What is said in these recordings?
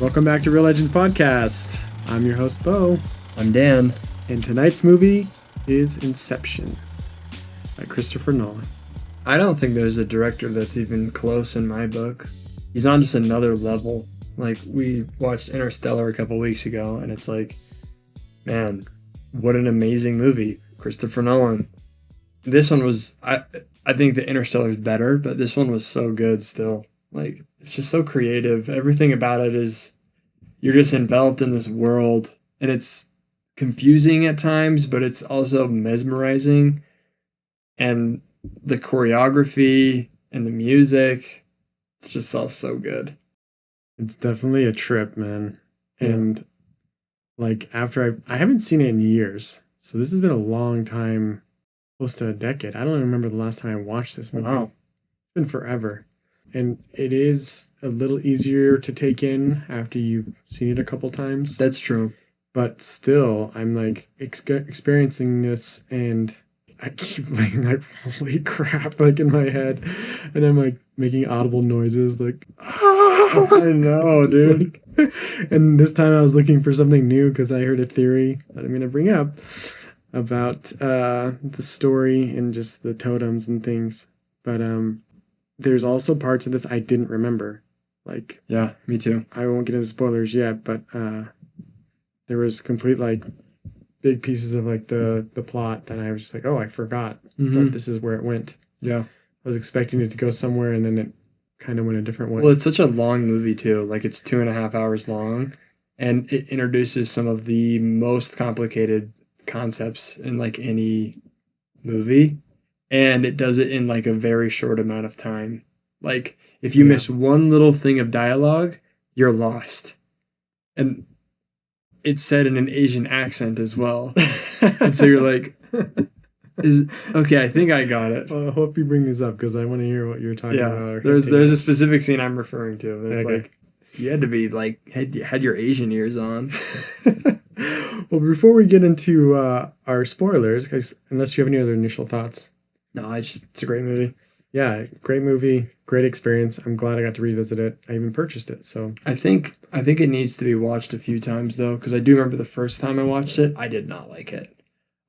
Welcome back to Real Legends Podcast. I'm your host, Bo. I'm Dan. And tonight's movie is Inception by Christopher Nolan. I don't think there's a director that's even close in my book. He's on just another level. Like, we watched Interstellar a couple weeks ago, and it's like, man, what an amazing movie. Christopher Nolan. This one was, I think the Interstellar is better, but this one was so good still. Like, it's just so creative. Everything about it is, you're just enveloped in this world, and it's confusing at times, but it's also mesmerizing. And the choreography and the music, it's just all so good. It's definitely a trip, man. And like, after I haven't seen it in years, so this has been a long time, close to a decade. I don't even remember the last time I watched this movie. Wow. It's been forever. And it is a little easier to take in after you've seen it a couple times. That's true. But still, I'm like experiencing this, and I keep like holy crap, like in my head, and I'm like making audible noises, like I know, dude. And this time I was looking for something new because I heard a theory that I'm going to bring up about the story and just the totems and things. But there's also parts of this I didn't remember. Like, yeah, me too. I won't get into spoilers yet, but there was complete like big pieces of like the plot that I was just like, oh, I forgot that this is where it went. Yeah. I was expecting it to go somewhere, and then it kind of went a different way. Well, it's such a long movie too. Like, it's 2.5 hours long, and it introduces some of the most complicated concepts in like any movie, and it does it in like a very short amount of time. Like, if you miss one little thing of dialogue, you're lost. And it's said in an Asian accent as well. And so you're like, okay, I think I got it. Well, I hope you bring this up because I want to hear what you're talking about. There's a specific scene I'm referring to. It's like, you had to be like, had your Asian ears on. Well, before we get into our spoilers, guys, unless you have any other initial thoughts. No, it's a great movie. Yeah, great movie, great experience. I'm glad I got to revisit it. I even purchased it, so. I think it needs to be watched a few times, though, because I do remember the first time I watched it, I did not like it.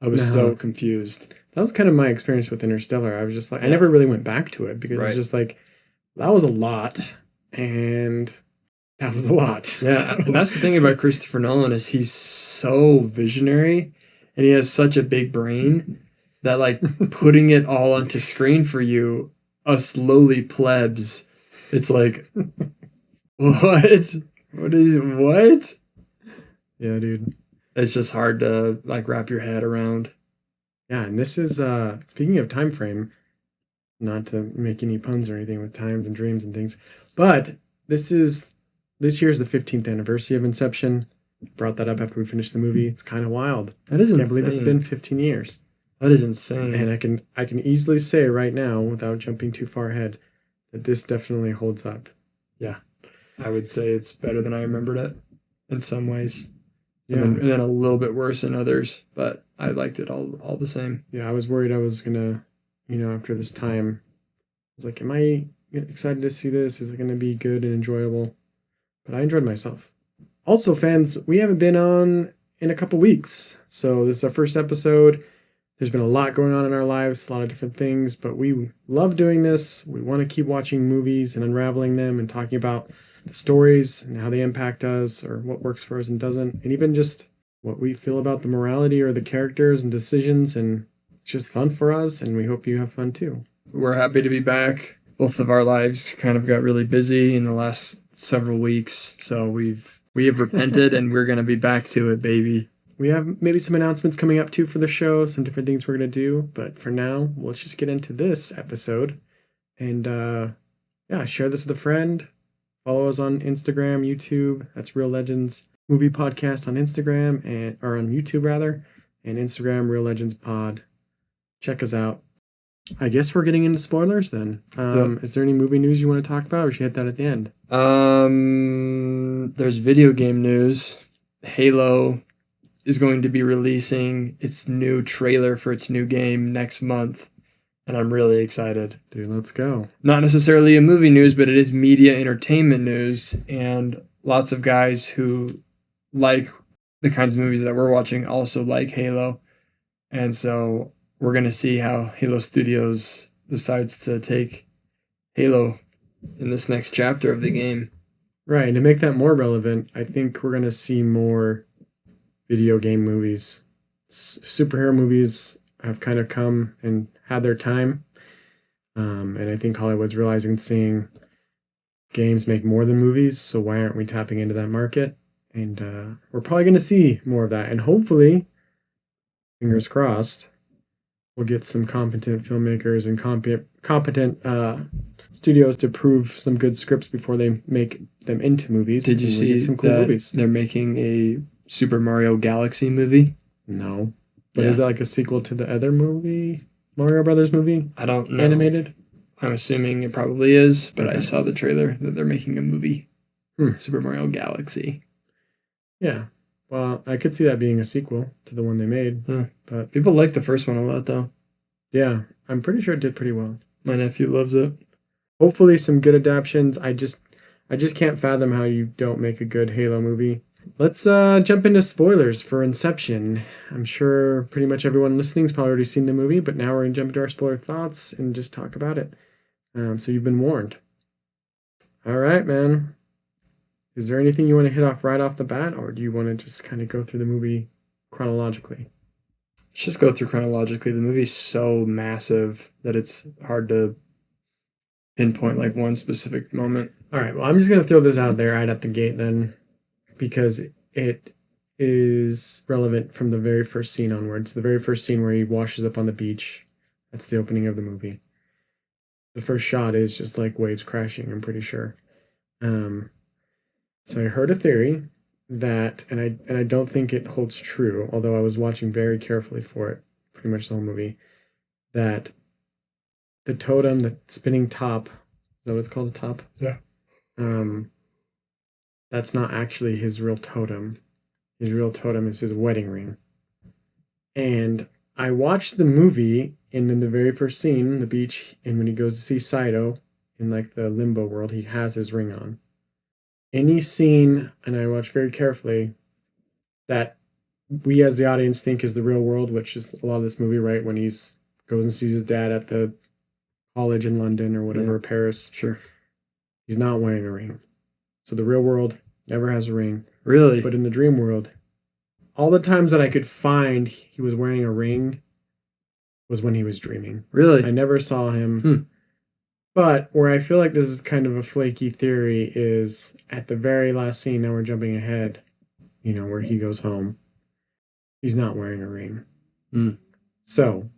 I was so confused. That was kind of my experience with Interstellar. I was just like, I never really went back to it because it was just like, that was a lot, and that was a lot. Yeah, and that's the thing about Christopher Nolan is he's so visionary, and he has such a big brain that, like, putting it all onto screen for you, us lowly plebs, it's like, what? What? Yeah, dude. It's just hard to, like, wrap your head around. Yeah, and this is, speaking of time frame, not to make any puns or anything with times and dreams and things, but this year's the 15th anniversary of Inception. Brought that up after we finished the movie. It's kind of wild. That is insane. I can't believe it's been 15 years. That is insane. And I can easily say right now, without jumping too far ahead, that this definitely holds up. Yeah. I would say it's better than I remembered it in some ways. Yeah. And then a little bit worse in others, but I liked it all the same. Yeah, I was worried I was going to, after this time, I was like, am I excited to see this? Is it going to be good and enjoyable? But I enjoyed myself. Also, fans, we haven't been on in a couple weeks. So this is our first episode. There's been a lot going on in our lives, a lot of different things, but we love doing this. We want to keep watching movies and unraveling them and talking about the stories and how they impact us or what works for us and doesn't, and even just what we feel about the morality or the characters and decisions, and it's just fun for us, and we hope you have fun too. We're happy to be back. Both of our lives kind of got really busy in the last several weeks, so we have repented and we're going to be back to it, baby. We have maybe some announcements coming up too for the show, some different things we're going to do, but for now, let's just get into this episode and share this with a friend. Follow us on Instagram, YouTube. That's Real Legends Movie Podcast on Instagram, or on YouTube rather, and Instagram Real Legends Pod. Check us out. I guess we're getting into spoilers then. Is there any movie news you want to talk about, or should we hit that at the end? There's video game news. Halo is going to be releasing its new trailer for its new game next month. And I'm really excited. Dude, let's go. Not necessarily a movie news, but it is media entertainment news. And lots of guys who like the kinds of movies that we're watching also like Halo. And so we're going to see how Halo Studios decides to take Halo in this next chapter of the game. Right, and to make that more relevant, I think we're going to see more video game movies. Superhero movies have kind of come and had their time. And I think Hollywood's realizing, seeing games make more than movies, so why aren't we tapping into that market? And we're probably going to see more of that. And hopefully, fingers crossed, we'll get some competent filmmakers and competent studios to prove some good scripts before they make them into movies. Did you see some cool movies? They're making a Super Mario Galaxy movie? No. But is that like a sequel to the other movie? Mario Brothers movie? I don't know. Animated? I'm assuming it probably is, but I saw the trailer that they're making a movie. Super Mario Galaxy. Yeah. Well, I could see that being a sequel to the one they made. But people like the first one a lot, though. Yeah. I'm pretty sure it did pretty well. My nephew loves it. Hopefully some good adaptations. I just can't fathom how you don't make a good Halo movie. Let's jump into spoilers for Inception. I'm sure pretty much everyone listening's probably already seen the movie, but now we're going to jump into our spoiler thoughts and just talk about it. So you've been warned. All right, man. Is there anything you want to hit off right off the bat, or do you want to just kind of go through the movie chronologically? Let's just go through chronologically. The movie's so massive that it's hard to pinpoint like one specific moment. All right, well, I'm just going to throw this out there right at the gate then, because it is relevant from the very first scene onwards. The very first scene where he washes up on the beach. That's the opening of the movie. The first shot is just like waves crashing, I'm pretty sure. So I heard a theory that, and I don't think it holds true, although I was watching very carefully for it pretty much the whole movie, that the totem, the spinning top, is that what it's called, the top? Yeah. That's not actually his real totem. His real totem is his wedding ring. And I watched the movie, and in the very first scene, the beach, and when he goes to see Saito in like the limbo world, he has his ring on. Any scene, and I watched very carefully, that we as the audience think is the real world, which is a lot of this movie, right? When he's goes and sees his dad at the college in London or whatever, Paris. Sure. He's not wearing a ring. So the real world never has a ring. Really? But in the dream world, all the times that I could find he was wearing a ring was when he was dreaming. Really? I never saw him. But where I feel like this is kind of a flaky theory is at the very last scene, now we're jumping ahead, where he goes home. He's not wearing a ring. So,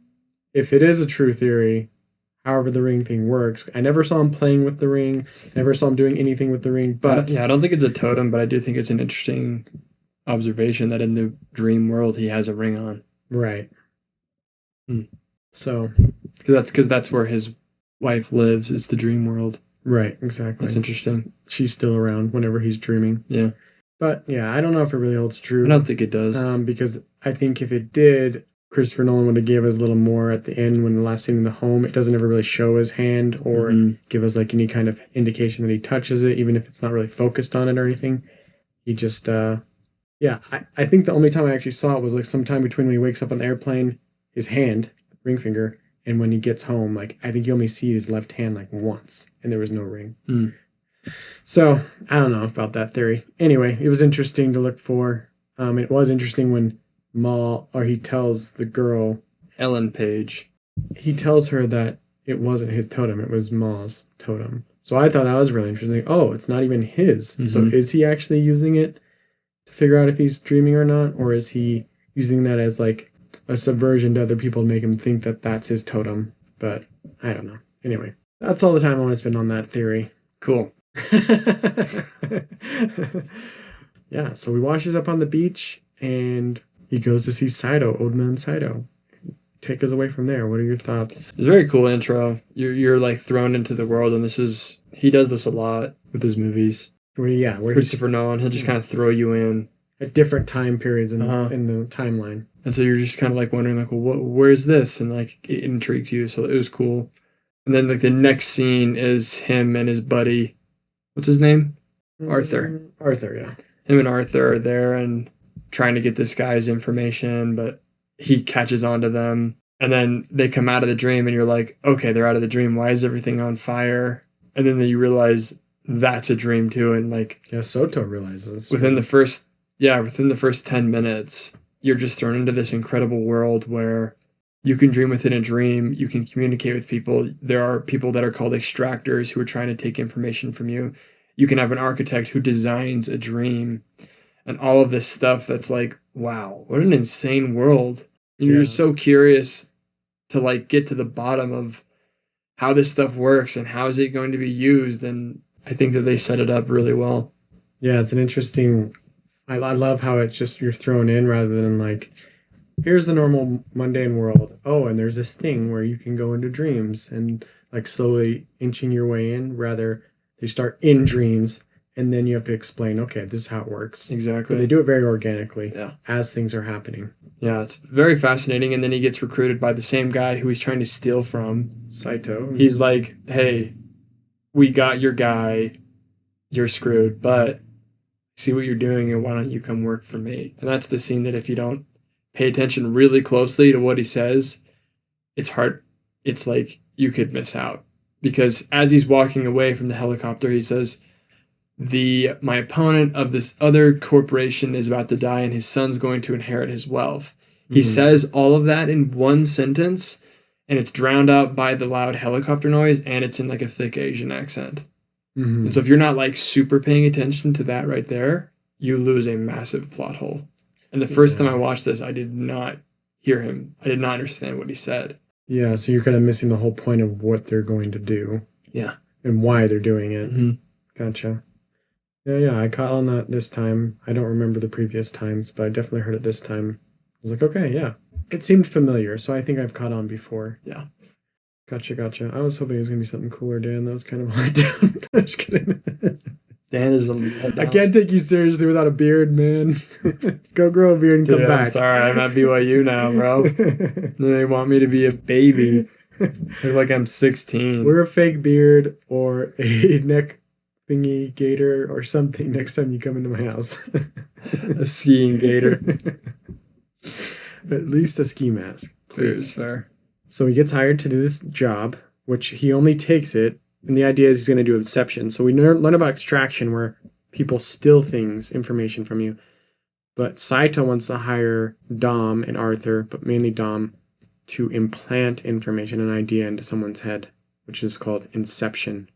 if it is a true theory, however the ring thing works, I never saw him playing with the ring, never saw him doing anything with the ring, but... I don't think it's a totem, but I do think it's an interesting observation that in the dream world he has a ring on. Right. So... Because that's where his wife lives, is the dream world. Right, exactly. That's interesting. She's still around whenever he's dreaming. Yeah. But, yeah, I don't know if it really holds true. I don't think it does. Because I think if it did, Christopher Nolan would have gave us a little more at the end when the last scene in the home. It doesn't ever really show his hand or give us like any kind of indication that he touches it, even if it's not really focused on it or anything. He just, I think the only time I actually saw it was like sometime between when he wakes up on the airplane, his hand, ring finger, and when he gets home, like I think you only see his left hand like once, and there was no ring. So I don't know about that theory. Anyway, it was interesting to look for. It was interesting when he tells the girl, Ellen Page, he tells her that it wasn't his totem, it was Ma's totem. So I thought that was really interesting. Oh, it's not even his. So is he actually using it to figure out if he's dreaming or not? Or is he using that as like a subversion to other people to make him think that that's his totem? But I don't know. Anyway, that's all the time I want to spend on that theory. Cool. Yeah, so he washes up on the beach and he goes to see Saito, Old Man Saito. Take us away from there. What are your thoughts? It's a very cool intro. You're like thrown into the world, and he does this a lot with his movies. Where Christopher Nolan, he'll just kind of throw you in at different time periods in the timeline. And so you're just kind of like wondering like, well, where's this? And like it intrigues you. So it was cool. And then like the next scene is him and his buddy. What's his name? Arthur. Arthur, yeah. Him and Arthur are there and trying to get this guy's information, but he catches on to them. And then they come out of the dream and you're like, okay, they're out of the dream. Why is everything on fire? And then you realize that's a dream too. And like, yeah, Soto realizes within the first 10 minutes, you're just thrown into this incredible world where you can dream within a dream. You can communicate with people. There are people that are called extractors who are trying to take information from you. You can have an architect who designs a dream and all of this stuff that's like, wow, what an insane world. And you're just so curious to like get to the bottom of how this stuff works and how is it going to be used. And I think that they set it up really well. Yeah, it's an interesting, I love how it's just you're thrown in rather than like, here's the normal mundane world. Oh, and there's this thing where you can go into dreams and like slowly inching your way in. Rather, they start in dreams and then you have to explain, okay, this is how it works. Exactly. But they do it very organically Yeah. as things are happening. Yeah, it's very fascinating. And then he gets recruited by the same guy who he's trying to steal from. Saito. He's like, hey, we got your guy. You're screwed, but see what you're doing and why don't you come work for me? And that's the scene that if you don't pay attention really closely to what he says, it's hard. It's like you could miss out. Because as he's walking away from the helicopter, he says, my opponent of this other corporation is about to die and his son's going to inherit his wealth. He says all of that in one sentence and it's drowned out by the loud helicopter noise and it's in like a thick Asian accent. And so if you're not like super paying attention to that right there, you lose a massive plot hole. And the first time I watched this, I did not hear him. I did not understand what he said. Yeah, so you're kind of missing the whole point of what they're going to do. Yeah. And why they're doing it. Mm-hmm. Gotcha. Yeah, I caught on that this time. I don't remember the previous times, but I definitely heard it this time. I was like, okay, yeah. It seemed familiar, so I think I've caught on before. Yeah. Gotcha. I was hoping it was going to be something cooler, Dan. That was kind of let down. I'm just kidding. Dan is a letdown. I can't take you seriously without a beard, man. Go grow a beard and come back. I'm sorry, I'm at BYU now, bro. They want me to be a baby. They're like I'm 16. Wear a fake beard or a neck thingy gator or something next time you come into my house. A skiing gator. At least a ski mask. Please. Fair. So he gets hired to do this job, which he only takes it, and the idea is he's going to do Inception. So we learn about extraction, where people steal things, information from you. But Saito wants to hire Dom and Arthur, but mainly Dom, to implant information, an idea into someone's head, which is called Inception.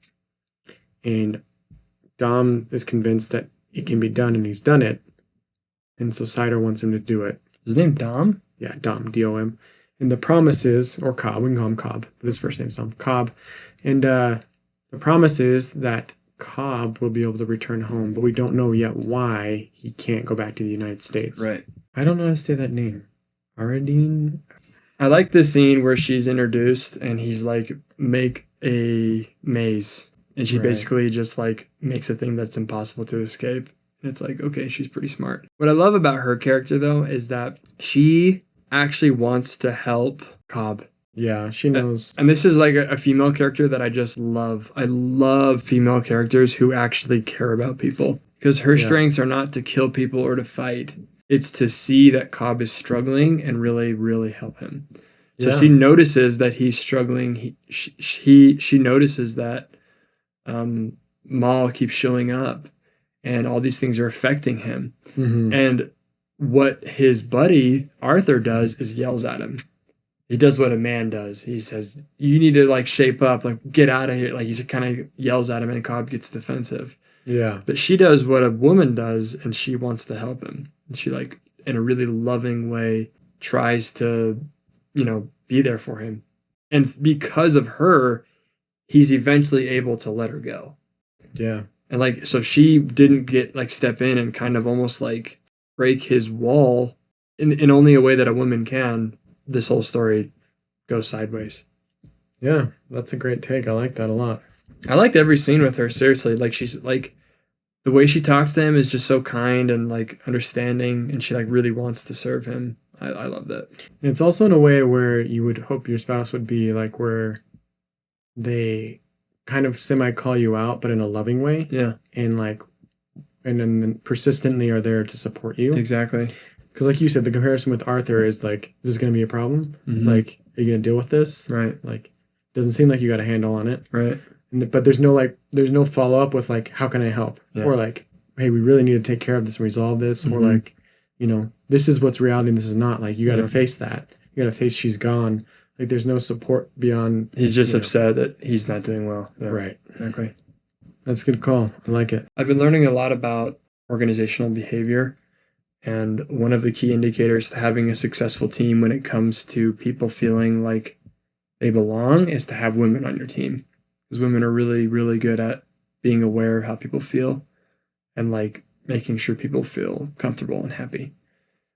And Dom is convinced that it can be done, and he's done it. And so Saito wants him to do it. His name Dom? Yeah, Dom, D-O-M. And the promise is, or Cobb, we can call him Cobb, but his first name's Dom, Cobb. And the promise is that Cobb will be able to return home, but we don't know yet why he can't go back to the United States. Right. I don't know how to say that name. Aradine? I like the scene where she's introduced and he's like, make a maze. And she basically just like makes a thing that's impossible to escape. And it's like, okay, she's pretty smart. What I love about her character, though, is that she actually wants to help Cobb. Yeah, she knows. And this is like a female character that I just love. I love female characters who actually care about people. Because her strengths are not to kill people or to fight. It's to see that Cobb is struggling and really, really help him. So she notices that he's struggling. She notices that Maul keeps showing up. And all these things are affecting him. Mm-hmm. And what his buddy, Arthur, does is yells at him. He does what a man does. He says, you need to, like, shape up. Like, get out of here. Like, he kind of yells at him, and Cobb gets defensive. Yeah. But she does what a woman does, and she wants to help him. And she, like, in a really loving way, tries to, be there for him. And because of her, he's eventually able to let her go. Yeah. And like, so she didn't get like step in and kind of almost like break his wall in only a way that a woman can. This whole story goes sideways. Yeah, that's a great take. I like that a lot. I liked every scene with her. Seriously, like she's like the way she talks to him is just so kind and like understanding, and she like really wants to serve him. I love that. And it's also in a way where you would hope your spouse would be like, where they kind of semi call you out, but in a loving way. Yeah. And like and then persistently are there to support you. Exactly. Because like you said, the comparison with Arthur is like, is this going to be a problem? Like, are you going to deal with this? Right. Like, doesn't seem like you got a handle on it. Right. But there's no follow up with like, how can I help? Yeah. Or like, hey, we really need to take care of this and resolve this. Or like, this is what's reality and this is not. Like, you got to face that. You got to face she's gone. Like, there's no support beyond. He's just upset that he's not doing well. Yeah. Right. Exactly. That's a good call. I like it. I've been learning a lot about organizational behavior. And one of the key indicators to having a successful team when it comes to people feeling like they belong is to have women on your team. Because women are really, really good at being aware of how people feel and like making sure people feel comfortable and happy,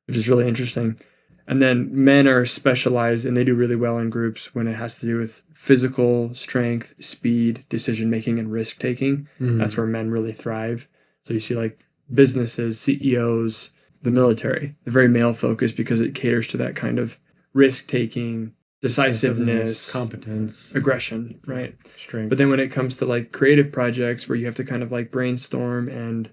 which is really interesting. And then men are specialized and they do really well in groups when it has to do with physical strength, speed, decision making, and risk taking. That's where men really thrive. So you see like businesses, CEOs, the military, they're very male focused because it caters to that kind of risk taking, decisiveness, competence, aggression, right? Strength. But then when it comes to like creative projects where you have to kind of like brainstorm and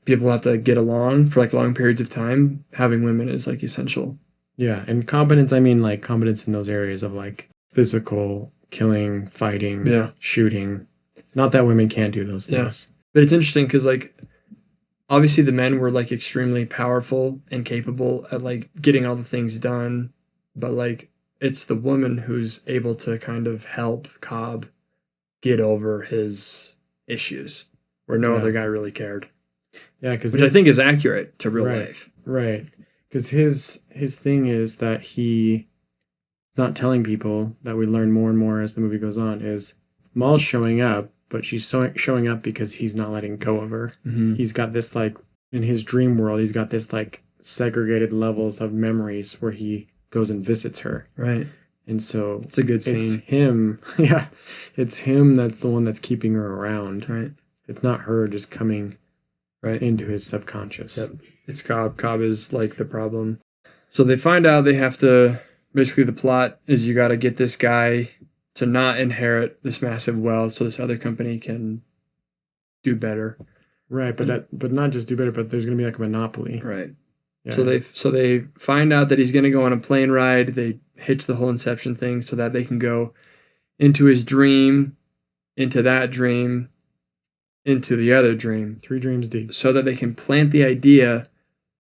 people have to get along for like long periods of time, having women is like essential. Yeah, and competence, I mean like competence in those areas of like physical, killing, fighting, shooting. Not that women can't do those things. Yeah. But it's interesting because like obviously the men were like extremely powerful and capable at like getting all the things done, but like it's the woman who's able to kind of help Cobb get over his issues where no other guy really cared. Yeah, because which I think is accurate to real life. Right. Because his thing is that he's not telling people, that we learn more and more as the movie goes on, is Maul's showing up, but she's showing up because he's not letting go of her. He's got this like, in his dream world, he's got this like segregated levels of memories where he goes and visits her. Right. And so it's a good scene. It's him. Yeah. It's him that's the one that's keeping her around. Right. It's not her just coming into his subconscious. Yep. It's Cobb. Cobb is like the problem. So they find out they have to, basically the plot is you got to get this guy to not inherit this massive wealth so this other company can do better. Right, but not just do better, but there's going to be like a monopoly. Right. Yeah. So they find out that he's going to go on a plane ride. They hitch the whole Inception thing so that they can go into his dream, into that dream, into the other dream. 3 dreams deep. So that they can plant the idea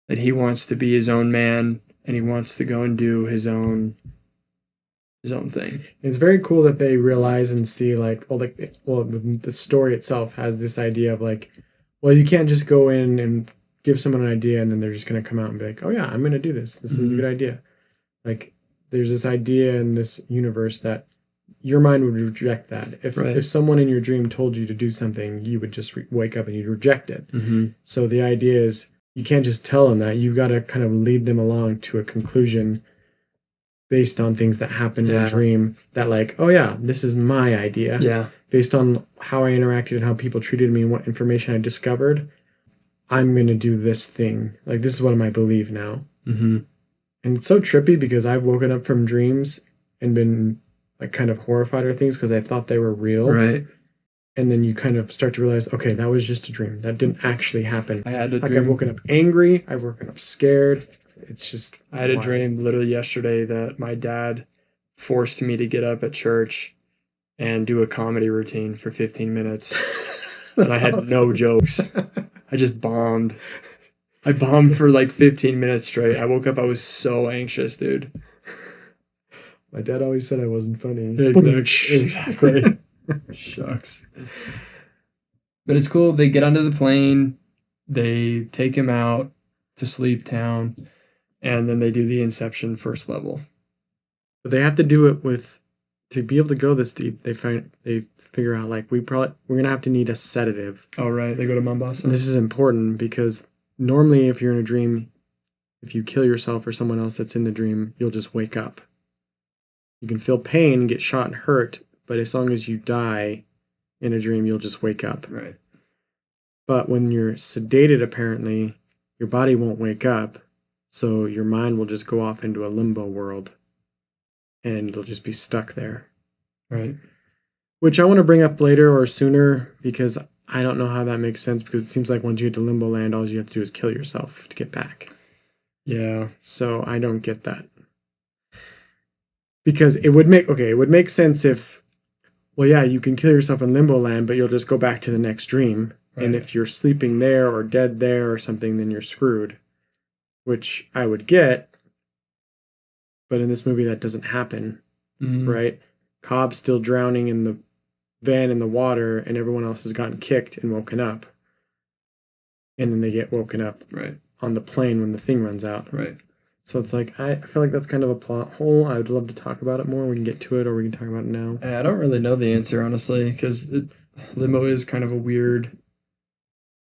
that he wants to be his own man and he wants to go and do his own thing. It's very cool that they realize and see like, the story itself has this idea of like, well, you can't just go in and give someone an idea and then they're just going to come out and be like, oh yeah, I'm going to do this. This is a good idea. Like there's this idea in this universe that your mind would reject that. If someone in your dream told you to do something, you would just wake up and you'd reject it. So the idea is you can't just tell them that. You got to kind of lead them along to a conclusion based on things that happened in a dream that like, oh yeah, this is my idea. Yeah. Based on how I interacted and how people treated me and what information I discovered, I'm going to do this thing. Like, this is what I believe now. And it's so trippy because I've woken up from dreams and been like kind of horrified at things because I thought they were real. Right. And then you kind of start to realize, okay, that was just a dream. That didn't actually happen. I had a dream. I've woken up angry. I've woken up scared. It's just... I had a dream literally yesterday that my dad forced me to get up at church and do a comedy routine for 15 minutes. And I had no jokes. I just bombed. I bombed for like 15 minutes straight. I woke up, I was so anxious, dude. My dad always said I wasn't funny. Exactly. Shucks. But it's cool. They get onto the plane. They take him out to Sleep Town. And then they do the Inception first level. But they have to do it to be able to go this deep, they figure out like we're gonna have to need a sedative. Oh right, they go to Mombasa. And this is important because normally if you're in a dream, if you kill yourself or someone else that's in the dream, you'll just wake up. You can feel pain, get shot and hurt, but as long as you die in a dream, you'll just wake up. Right. But when you're sedated, apparently, your body won't wake up, so your mind will just go off into a limbo world, and it'll just be stuck there. Right. Which I want to bring up later or sooner, because I don't know how that makes sense because it seems like once you get to limbo land, all you have to do is kill yourself to get back. Yeah. So I don't get that. Because it would make sense if, well, yeah, you can kill yourself in limbo land, but you'll just go back to the next dream. Right. And if you're sleeping there or dead there or something, then you're screwed, which I would get. But in this movie, that doesn't happen, right? Cobb's still drowning in the van in the water, and everyone else has gotten kicked and woken up. And then they get woken up right on the plane when the thing runs out. Right. So it's like, I feel like that's kind of a plot hole. I would love to talk about it more. We can get to it, or we can talk about it now. I don't really know the answer, honestly, because limbo is kind of a weird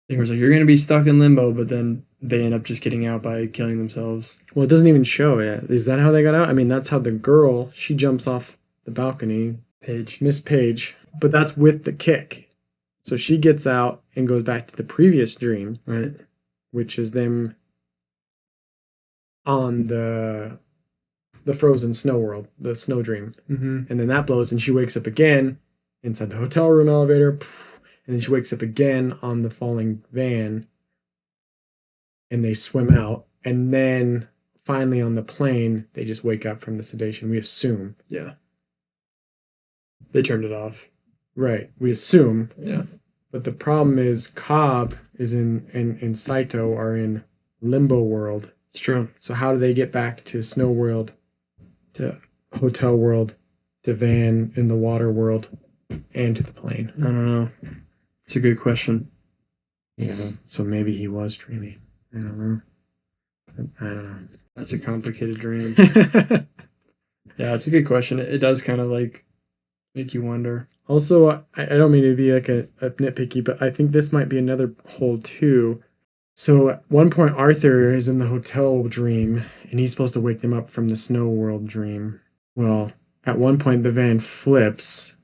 thing where it's like, you're going to be stuck in limbo, but then they end up just getting out by killing themselves. Well, it doesn't even show yet. Is that how they got out? I mean, that's how the girl, she jumps off the balcony. Miss Page. But that's with the kick. So she gets out and goes back to the previous dream. Right. Which is them on the frozen snow world, the snow dream. Mm-hmm. And then that blows and she wakes up again inside the hotel room elevator. And then she wakes up again on the falling van. And they swim out. And then finally on the plane, they just wake up from the sedation. We assume. Yeah. They turned it off. Right. We assume. Yeah. But the problem is Cobb is in Saito are in limbo world. It's true. So how do they get back to snow world, to hotel world, to van in the water world, and to the plane? I don't know. It's a good question. Yeah. So maybe he was dreaming. I don't know. I don't know. That's a complicated dream. Yeah, it's a good question. It does kind of like make you wonder. Also, I don't mean to be like a nitpicky, but I think this might be another hole too. So at one point, Arthur is in the hotel dream, and he's supposed to wake them up from the snow world dream. Well, at one point, the van flips,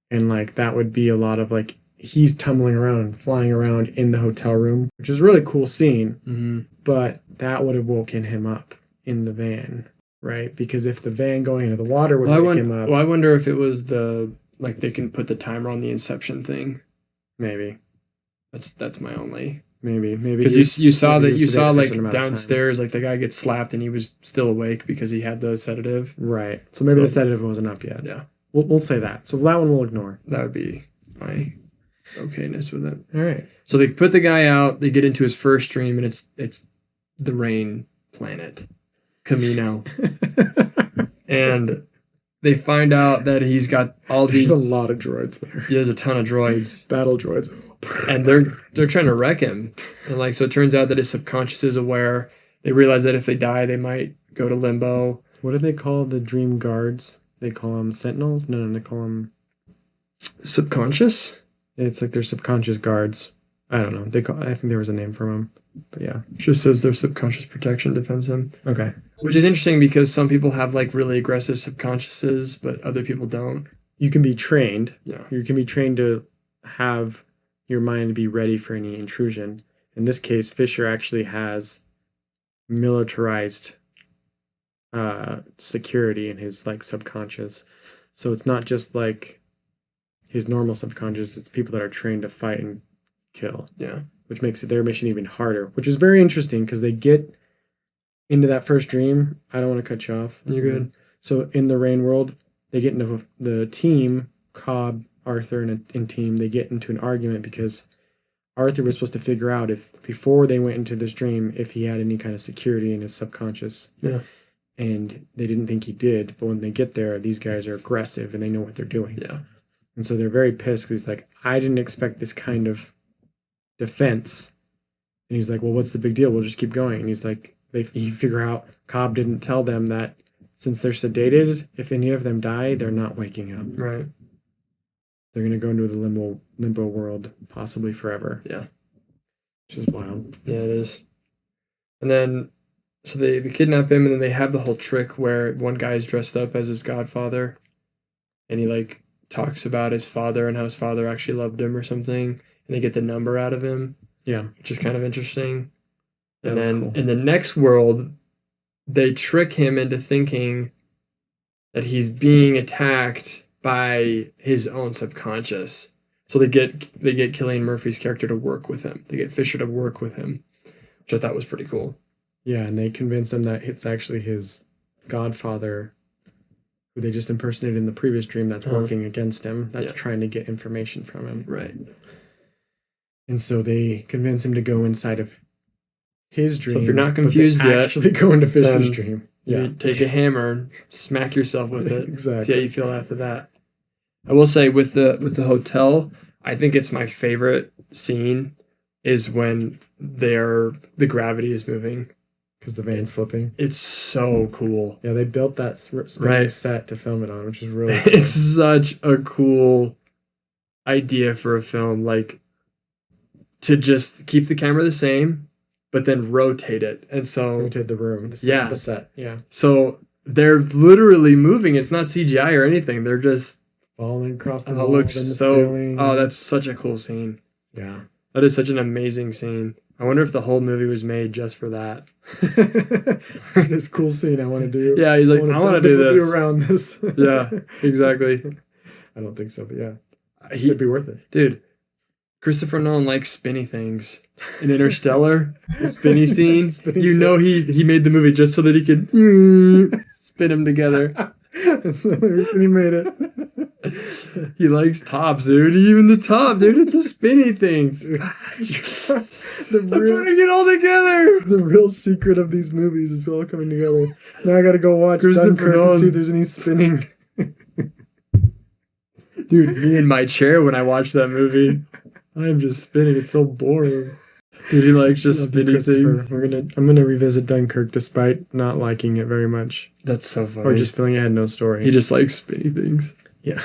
and like that would be a lot of like he's tumbling around and flying around in the hotel room, which is a really cool scene. Mm-hmm. But that would have woken him up in the van, right? Because if the van going into the water would wake him up. Well, I wonder if it was like they can put the timer on the Inception thing. Maybe. That's my only. Maybe because you saw like downstairs, like the guy gets slapped and he was still awake because he had the sedative. Right. So maybe the sedative wasn't up yet. Yeah. We'll say that. So that one we'll ignore. That would be my okayness with it. All right. So they put the guy out. They get into his first dream, and it's the rain planet, Camino, and they find out that he's got all these. There's a lot of droids there. There's a ton of droids. Battle droids. And they're trying to wreck him. And like so it turns out that his subconscious is aware. They realize that if they die, they might go to limbo. What do they call the dream guards? They call them sentinels? No, they call them subconscious? It's like they're subconscious guards. I don't know. I think there was a name for them. But yeah. It just says their subconscious protection defends him. Okay. Which is interesting because some people have like really aggressive subconsciouses, but other people don't. You can be trained. Yeah. You can be trained to have your mind be ready for any intrusion. In this case, Fisher actually has militarized security in his like subconscious. So it's not just like his normal subconscious, it's people that are trained to fight and kill. Yeah. Which makes their mission even harder, which is very interesting because they get into that first dream. I don't want to cut you off. You're good. So in the rain world, they get into the team, Cobb, Arthur, and team, they get into an argument because Arthur was supposed to figure out if, before they went into this dream, if he had any kind of security in his subconscious. Yeah. And they didn't think he did. But when they get there, these guys are aggressive and they know what they're doing. Yeah. And so they're very pissed because he's like, I didn't expect this kind of defense. And he's like, well, what's the big deal? We'll just keep going. And he's like, you figure out Cobb didn't tell them that since they're sedated, if any of them die, they're not waking up. Right. They're going to go into the limbo world, possibly forever. Yeah. Which is wild. Yeah, it is. And then, so they kidnap him, and then they have the whole trick where one guy is dressed up as his godfather, and he, like, talks about his father and how his father actually loved him or something, and they get the number out of him. Yeah. Which is kind of interesting. That and then cool. In the next world, they trick him into thinking that he's being attacked by his own subconscious. So they get Cillian Murphy's character to work with him. They get Fisher to work with him, which I thought was pretty cool. Yeah, and they convince him that it's actually his godfather, who they just impersonated in the previous dream, that's working against him, that's trying to get information from him. Right. And so they convince him to go inside of his dream. So if you're not confused yet, actually go into Fisher's dream. Yeah. You take a hammer, smack yourself with it. Exactly. See how you feel after that. I will say with the hotel, I think it's my favorite scene is when the gravity is moving. Because the van's flipping. It's so cool. Yeah, they built that spinning set to film it on, which is really cool. It's such a cool idea for a film, like to just keep the camera the same, but then rotate it. And so rotate the room, the set. Yeah. So they're literally moving. It's not CGI or anything. They're just falling across the wall. It looks so. Oh, that's such a cool scene. Yeah. That is such an amazing scene. I wonder if the whole movie was made just for that. This cool scene I want to do. Yeah, he's like, I want to do this. Around this. Yeah, exactly. I don't think so, but yeah. It'd be worth it. Dude, Christopher Nolan likes spinny things. In Interstellar, the spinny scene, you know he made the movie just so that he could spin them together. That's the only reason he made it. He likes tops, dude. Even the top, dude. It's a spinny thing. I'm putting it all together. The real secret of these movies is all coming together. Now I gotta go watch Dunkirk and see if there's any spinning. Dude, me in my chair when I watch that movie, I'm just spinning. It's so boring. Dude, he likes just spinning things. I'm gonna revisit Dunkirk despite not liking it very much. That's so funny. Or just feeling it had no story. He just likes spinny things. Yeah.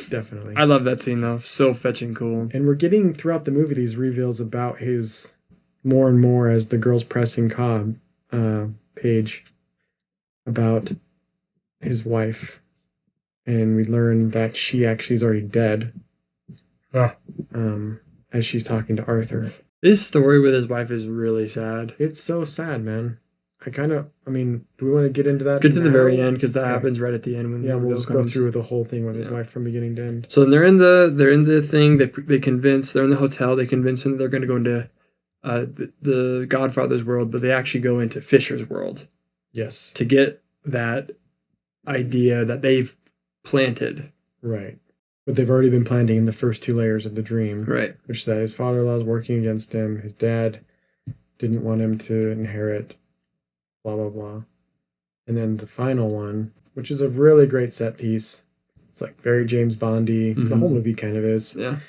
Definitely. I love that scene though. So fetching cool. And we're getting throughout the movie these reveals about his more and more as the girl's pressing Cobb page about his wife. And we learn that she actually is already dead. As she's talking to Arthur. This story with his wife is really sad. It's so sad, man. Do we want to get into that? Let's get to the very end because that happens right at the end. When we'll just go through the whole thing with his wife from beginning to end. So they're in the thing. They're in the hotel. They convince him they're going to go into the Godfather's world, but they actually go into Fisher's world. Yes. To get that idea that they've planted. Right. But they've already been planting in the first two layers of the dream. Right. Which is that his father-in-law is working against him. His dad didn't want him to inherit. Blah, blah, blah. And then the final one, which is a really great set piece. It's like very James Bondy. Mm-hmm. The whole movie kind of is. Yeah.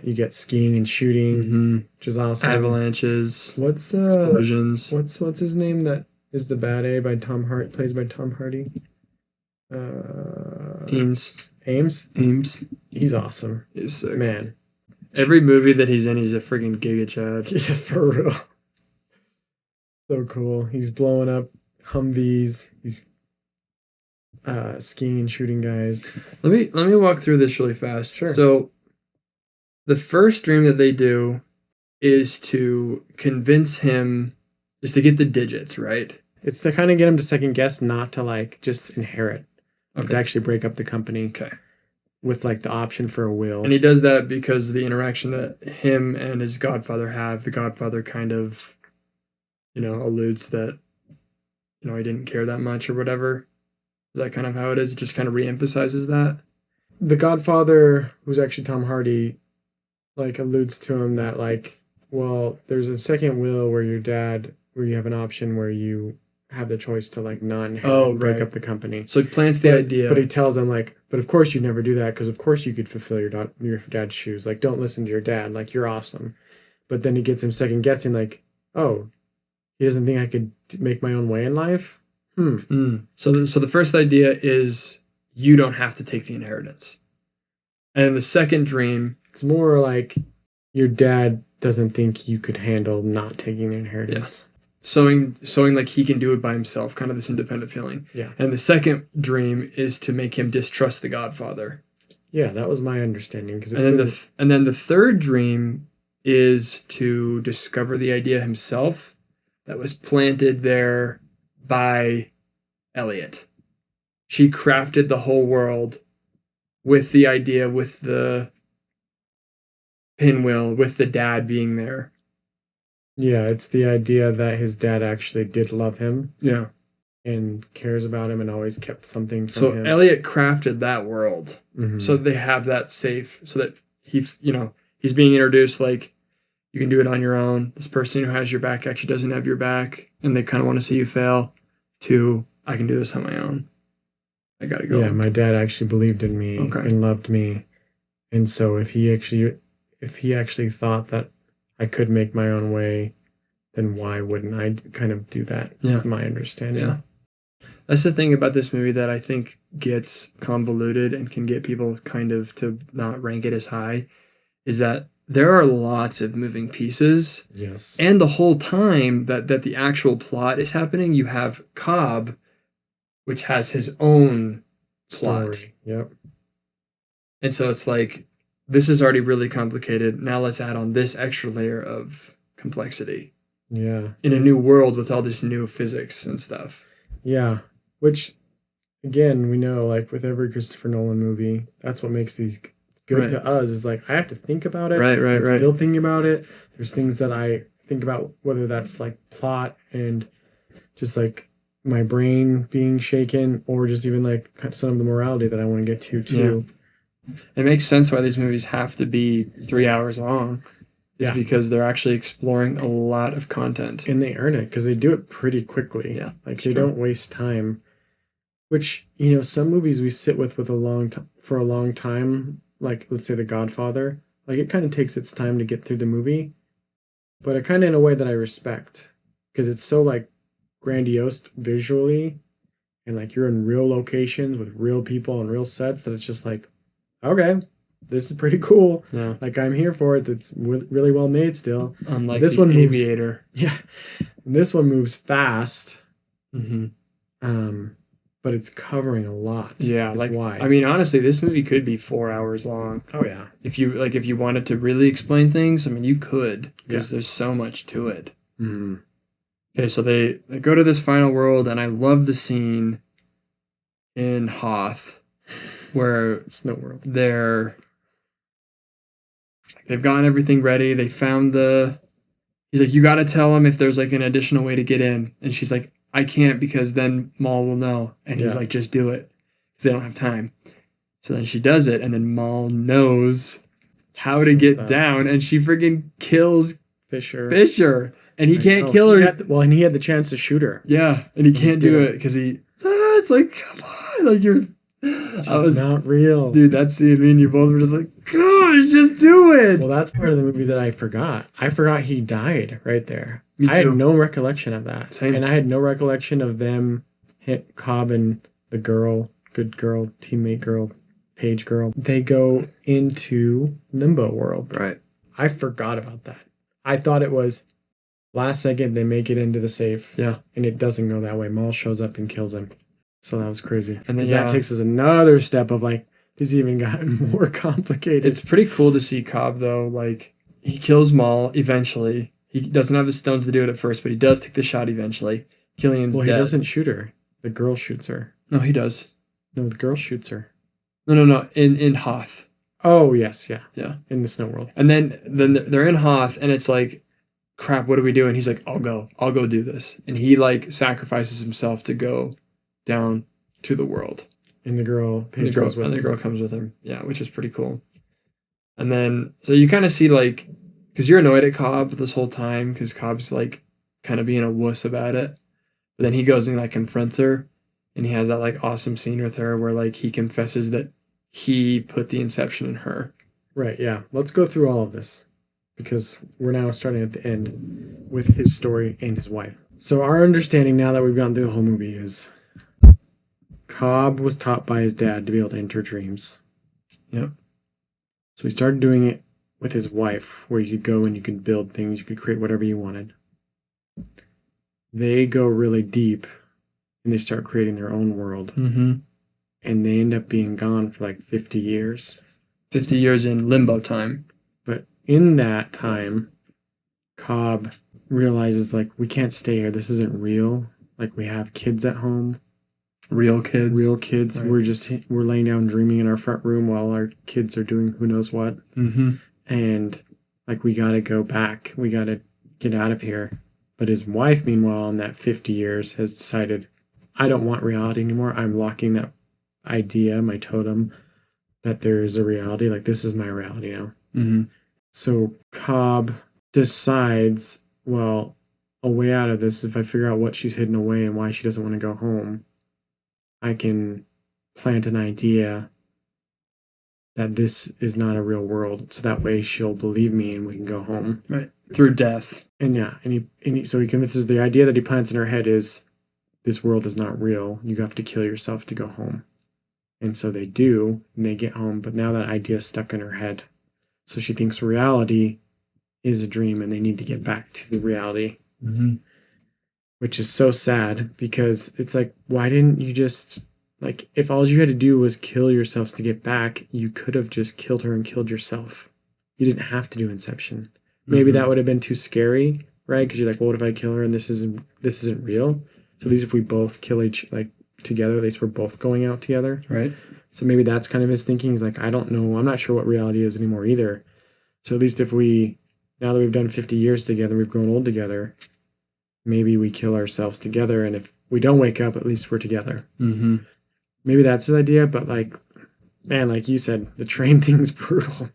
You get skiing and shooting, which is awesome. Avalanches. Explosions. What's his name that is the bad A plays by Tom Hardy? Ames? He's awesome. He's sick. Man. Every movie that he's in, he's a friggin' Giga Chad. Yeah, for real. So cool. He's blowing up Humvees. He's skiing and shooting guys. Let me walk through this really fast. Sure. So the first dream that they do is to convince him, is to get the digits, right? It's to kind of get him to second guess, not to like just inherit. Okay. To actually break up the company. Okay. With like the option for a will. And he does that because the interaction that him and his godfather have, the godfather kind of, alludes that, he didn't care that much or whatever. Is that kind of how it is? It just kind of reemphasizes that? The godfather, who's actually Tom Hardy, like alludes to him that like, well, there's a second will where you have an option where you have the choice to like not break up the company. So he plants the idea. But he tells them like, but of course you never do that because of course you could fulfill your dad's shoes. Like, don't listen to your dad. Like, you're awesome. But then he gets him second guessing like, oh, he doesn't think I could make my own way in life? So the first idea is you don't have to take the inheritance. And the second dream, it's more like your dad doesn't think you could handle not taking the inheritance. Yes. Showing like he can do it by himself, kind of this independent feeling. Yeah. And the second dream is to make him distrust the Godfather. Yeah, that was my understanding. And then the third dream is to discover the idea himself that was planted there by Elliot. She crafted the whole world with the idea, with the pinwheel with the dad being there. Yeah, it's the idea that his dad actually did love him Yeah. and cares about him and always kept something from So him. Elliot crafted that world. Mhm. So they have that safe so that he's being introduced like you can do it on your own. This person who has your back actually doesn't have your back and they kind of want to see you fail to I can do this on my own. I got to go. Yeah, my dad actually believed in me and loved me. And so if he actually thought that I could make my own way, then why wouldn't I kind of do that? Yeah. That's my understanding. Yeah. That's the thing about this movie that I think gets convoluted and can get people kind of to not rank it as high is that there are lots of moving pieces. Yes. And the whole time that the actual plot is happening, you have Cobb, which has his own plot. Story. Yep. And so it's like, this is already really complicated. Now let's add on this extra layer of complexity. Yeah. In a new world with all this new physics and stuff. Yeah. Which, again, we know, like, with every Christopher Nolan movie, that's what makes these good to us, is like, I have to think about it. Right. I'm still thinking about it. There's things that I think about, whether that's, like, plot and just, like, my brain being shaken, or just even, like, some of the morality that I want to get to, too. Yeah. It makes sense why these movies have to be 3 hours long. Is because they're actually exploring a lot of content. And they earn it, because they do it pretty quickly. Yeah. Like, they don't waste time. Which, some movies we sit with for a long time, like, let's say The Godfather, like, it kind of takes its time to get through the movie, but it kind of in a way that I respect, because it's so, like, grandiose visually, and, like, you're in real locations with real people and real sets, that it's just like, okay, this is pretty cool. Yeah. Like, I'm here for it. It's really well made still. Unlike this the one moves, Aviator. Yeah. This one moves fast. Mm-hmm. But it's covering a lot. Yeah, like why? I mean, honestly, this movie could be 4 hours long. Oh yeah. If you wanted to really explain things, I mean, you could, because there's so much to it. Mm-hmm. Okay, so they go to this final world, and I love the scene in Hoth where Snow World. They've gotten everything ready. They found he's like, you got to tell him if there's like an additional way to get in. And she's like, I can't, because then Maul will know. And he's like, just do it, because they don't have time. So then she does it, and then Maul knows how to get down, and she friggin' kills Fisher. And he can't kill her. And he had the chance to shoot her. Yeah, and he can't do it because it's like, come on, like She's not real. Dude, that scene, me and you both were just like, gosh, just do it. Well, that's part of the movie that I forgot. I forgot he died right there. Me too. I had no recollection of that. Same. And I had no recollection of them, Cobb and the girl, good girl, teammate girl, page girl. They go into Limbo World. Right. I forgot about that. I thought it was last second they make it into the safe. Yeah. And it doesn't go that way. Maul shows up and kills him. So that was crazy. And then that takes us another step of like, this even gotten more complicated. It's pretty cool to see Cobb, though. Like, he kills Maul eventually. He doesn't have the stones to do it at first, but he does take the shot eventually. Killian's dead. He doesn't shoot her. The girl shoots her. No, he does. No, the girl shoots her. No. In Hoth. Oh, yes, yeah. Yeah. In the Snow World. And then they're in Hoth, and it's like, crap, what do we do? And he's like, I'll go do this. And he, like, sacrifices himself to go down to the world. And the girl comes with him. Yeah, which is pretty cool. And then, so you kind of see, like, because you're annoyed at Cobb this whole time, because Cobb's, like, kind of being a wuss about it. But then he goes and, like, confronts her, and he has that, like, awesome scene with her where, like, he confesses that he put the Inception in her. Right, yeah. Let's go through all of this, because we're now starting at the end with his story and his wife. So our understanding now that we've gone through the whole movie is Cobb was taught by his dad to be able to enter dreams. Yep. So he started doing it with his wife, where you could go and you could build things, you could create whatever you wanted. They go really deep, and they start creating their own world. Mm-hmm. And they end up being gone for like 50 years. 50 years in limbo time. But in that time, Cobb realizes, like, we can't stay here. This isn't real. Like, we have kids at home. Real kids. Right. We're laying down dreaming in our front room while our kids are doing who knows what. Mm-hmm. And like, we got to go back. We got to get out of here. But his wife, meanwhile, in that 50 years, has decided, I don't want reality anymore. I'm locking that idea, my totem, that there's a reality. Like, this is my reality now. Mm-hmm. So Cobb decides, well, a way out of this is if I figure out what she's hidden away and why she doesn't want to go home, I can plant an idea that this is not a real world. So that way she'll believe me and we can go home. Right. Through death. And yeah, so he convinces the idea that he plants in her head is this world is not real. You have to kill yourself to go home. And so they do, and they get home, but now that idea is stuck in her head. So she thinks reality is a dream and they need to get back to the reality. Mm-hmm. Which is so sad because it's like, why didn't you just, like, if all you had to do was kill yourselves to get back, you could have just killed her and killed yourself. You didn't have to do Inception. Maybe that would have been too scary, right? Because you're like, well, what if I kill her and this isn't real? So at least if we both kill together, at least we're both going out together. Right. So maybe that's kind of his thinking. He's like, I don't know. I'm not sure what reality is anymore either. So at least now that we've done 50 years together, we've grown old together, maybe we kill ourselves together. And if we don't wake up, at least we're together. Mm-hmm. Maybe that's his idea. But like, man, like you said, the train thing's brutal.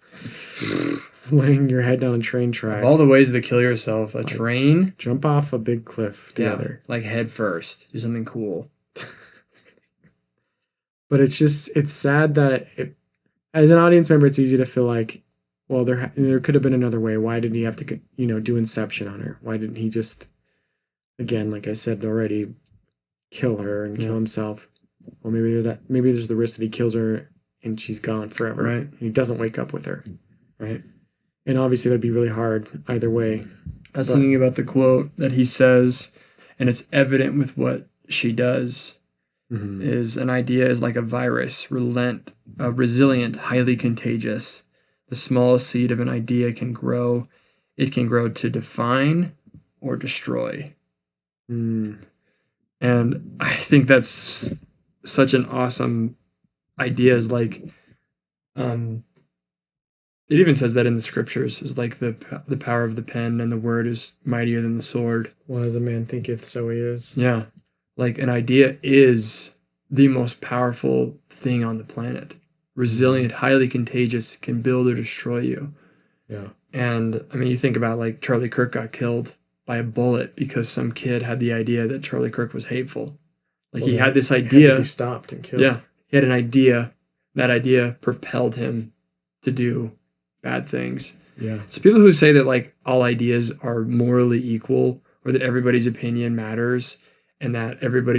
Laying your head down a train track. Of all the ways to kill yourself, a train. Jump off a big cliff together. Yeah, like head first. Do something cool. But it's sad that as an audience member, it's easy to feel like, well, there could have been another way. Why did he have to, do Inception on her? Why didn't he just, again, like I said already, kill her and kill himself? Well, maybe there's the risk that he kills her and she's gone forever. Right. And he doesn't wake up with her. Right. And obviously that'd be really hard either way. I was thinking about the quote that he says, and it's evident with what she does, is an idea is like a virus, resilient, highly contagious. The smallest seed of an idea can grow. It can grow to define or destroy. And I think that's such an awesome idea. Is like, it even says that in the scriptures, is like the power of the pen and the word is mightier than the sword. Well, as a man thinketh, so he is. Yeah. Like an idea is the most powerful thing on the planet. Resilient, highly contagious, can build or destroy you. Yeah. And I mean, you think about like Charlie Kirk got killed by a bullet because some kid had the idea that Charlie Kirk was hateful. Like he had this idea. Had to be stopped and killed. Yeah. He had an idea. That idea propelled him to do bad things. Yeah. So people who say that like all ideas are morally equal or that everybody's opinion matters and that everyone's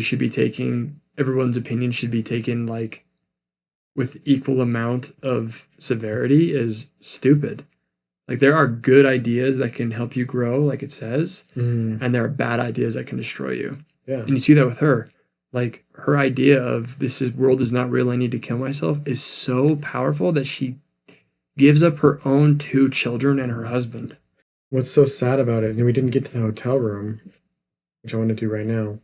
opinion should be taken like with equal amount of severity is stupid. Like there are good ideas that can help you grow, like it says, and there are bad ideas that can destroy you. Yeah. And you see that with her. Like her idea of world is not real, I need to kill myself is so powerful that she gives up her own 2 children and her husband. What's so sad about it, and we didn't get to the hotel room, which I want to do right now,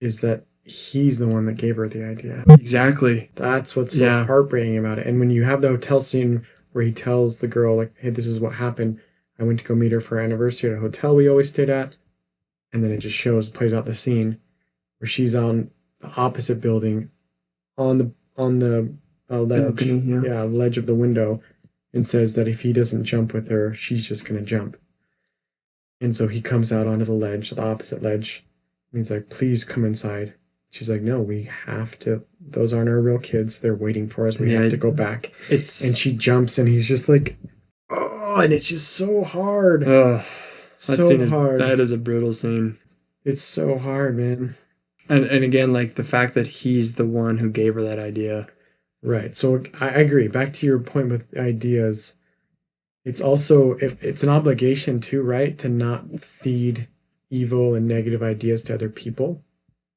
is that he's the one that gave her the idea. Exactly. That's what's so heartbreaking about it. And when you have the hotel scene where he tells the girl, like, hey, this is what happened. I went to go meet her for our anniversary at a hotel we always stayed at. And then it just plays out the scene where she's on the opposite building on the ledge. Balcony, Ledge of the window, and says that if he doesn't jump with her, she's just going to jump. And so he comes out onto the opposite ledge. And he's like, please come inside. She's like, no, we have to. Those aren't our real kids. They're waiting for us. We have to go back. And she jumps, and he's just like, oh, and it's just so hard. So hard. That is a brutal scene. It's so hard, man. And again, like the fact that he's the one who gave her that idea. Right. So I agree. Back to your point with ideas. It's also, it's an obligation too, right? To not feed evil and negative ideas to other people,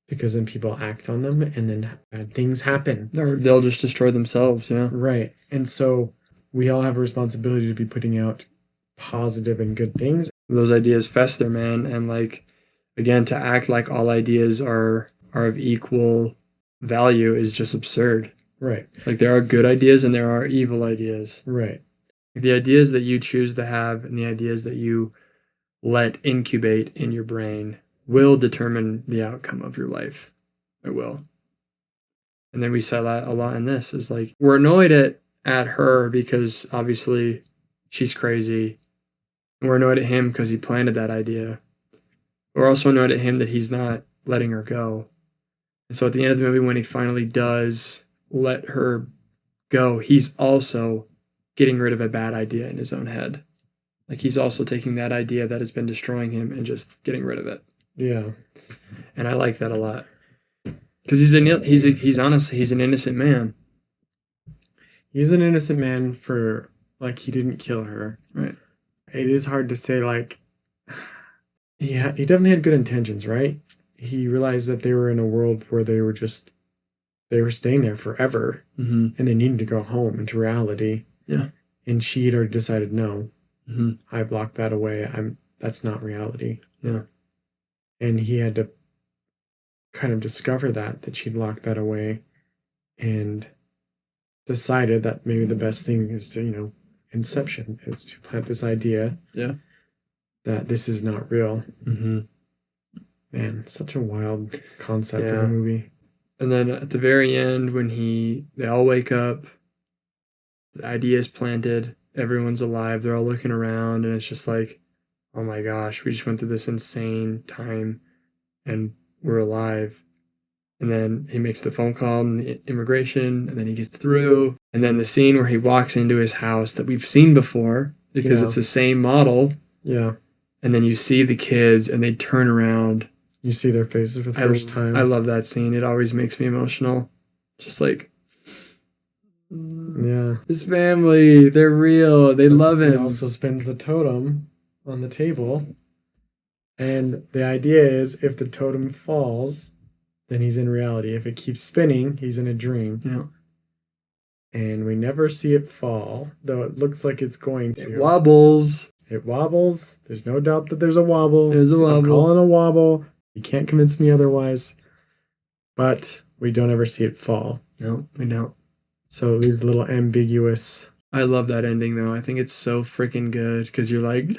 because then people act on them and then bad things happen. Or they'll just destroy themselves, yeah. Right. And so we all have a responsibility to be putting out positive and good things. Those ideas fester, man. And like, again, to act like all ideas are of equal value is just absurd. Right. Like there are good ideas and there are evil ideas. Right. The ideas that you choose to have and the ideas that you let incubate in your brain will determine the outcome of your life. It will. And then we saw that a lot in this, is like, we're annoyed at her because obviously she's crazy. And we're annoyed at him because he planted that idea. We're also annoyed at him that he's not letting her go. And so at the end of the movie, when he finally does let her go, he's also getting rid of a bad idea in his own head. Like, he's also taking that idea that has been destroying him and just getting rid of it. Yeah. And I like that a lot. Because he's honestly, he's an innocent man. He's an innocent man for, like, he didn't kill her. Right. It is hard to say, like, he definitely had good intentions, right? He realized that they were in a world where they were staying there forever, mm-hmm. and they needed to go home into reality. Yeah. And she had already decided, no, mm-hmm. I blocked that away. That's not reality. Yeah. And he had to kind of discover that she'd locked that away, and decided that maybe the best thing is to, Inception, is to plant this idea. Yeah. That this is not real. Mm-hmm. Man, such a wild concept of a movie. And then at the very end, when they all wake up, the idea is planted, everyone's alive, they're all looking around, and it's just like, oh my gosh, we just went through this insane time, and we're alive. And then he makes the phone call and the immigration, and then he gets through. And then the scene where he walks into his house that we've seen before, because it's the same model. Yeah. And then you see the kids, and they turn around. You see their faces for the first time. I love that scene. It always makes me emotional. Just like, yeah, his family, they're real. They love him. He also spins the totem on the table. And the idea is, if the totem falls, then he's in reality. If it keeps spinning, he's in a dream. Yeah. And we never see it fall, though it looks like it's going to. It wobbles. It wobbles. There's no doubt that there's a wobble. There's a wobble. I'm calling a wobble. You can't convince me otherwise. But we don't ever see it fall. No, we don't. So it leaves a little ambiguous. I love that ending, though. I think it's so freaking good, because you're like,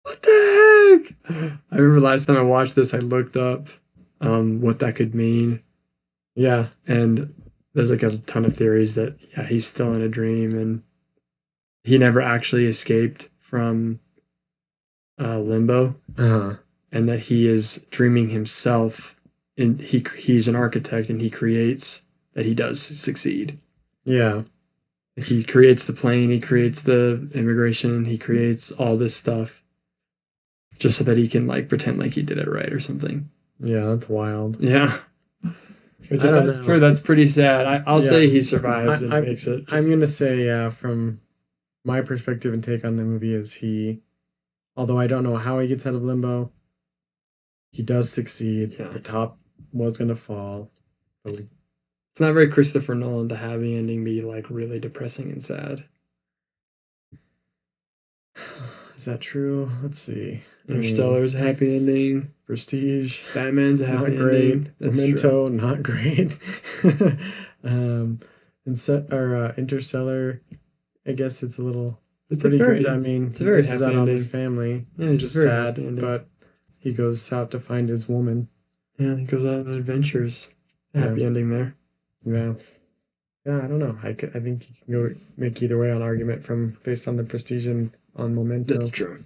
what the heck? I remember last time I watched this, I looked up what that could mean. Yeah. And there's like a ton of theories that, he's still in a dream, and he never actually escaped from limbo. Uh-huh. And that he is dreaming himself, and he's an architect, and he creates that he does succeed. Yeah. He creates the plane, he creates the immigration, he creates all this stuff just so that he can like pretend like he did it right or something. Yeah, that's wild. Yeah. Which I don't know. That's pretty sad. I'll say he survives and makes it. I'm going to say, from my perspective and take on the movie, is although I don't know how he gets out of limbo, he does succeed. Yeah. The top was going to fall. It's not very Christopher Nolan to have the ending be like really depressing and sad. Is that true? Let's see. Interstellar's a happy ending. Prestige. Batman's a happy not great. ending. That's Memento, true. not great. Interstellar, I guess it's a little. It's pretty good. I mean, it's a very happy ending. His family. Yeah, it's just very sad, happy ending. but he goes out to find his woman. Yeah, he goes out on adventures. Happy ending there. Yeah. Yeah, I don't know. I think you can go make either way on argument based on the Prestige and on Memento. That's true.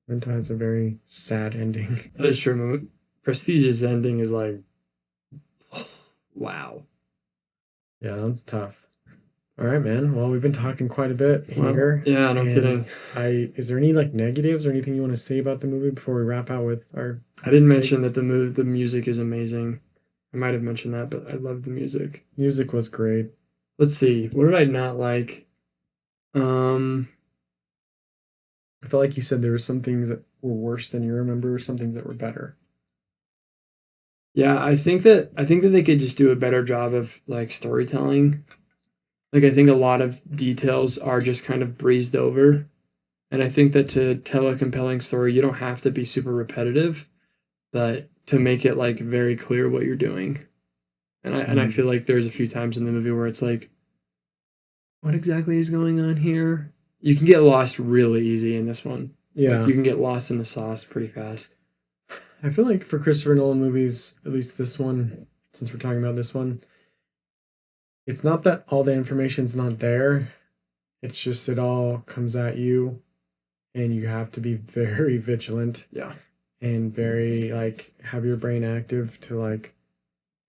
Memento has a very sad ending. That is true. Prestige's ending is like, wow. Yeah, that's tough. All right, man. Well, we've been talking quite a bit here. Yeah, no kidding. Is there any like negatives or anything you want to say about the movie before we wrap out with our? I didn't mention that the music is amazing. I might have mentioned that, but I love the music. Music was great. Let's see. What did I not like? I felt like you said there were some things that were worse than you remember, some things that were better. Yeah, I think that they could just do a better job of like storytelling. Like, I think a lot of details are just kind of breezed over. And I think that to tell a compelling story, you don't have to be super repetitive, but to make it like very clear what you're doing. And I feel like there's a few times in the movie where it's like, what exactly is going on here? You can get lost really easy in this one. Like Yeah. you can get lost in the sauce pretty fast. I feel like for Christopher Nolan movies, at least this one, since we're talking about this one, it's not that all the information's not there. It's just it all comes at you and you have to be very vigilant Yeah. and very like have your brain active to like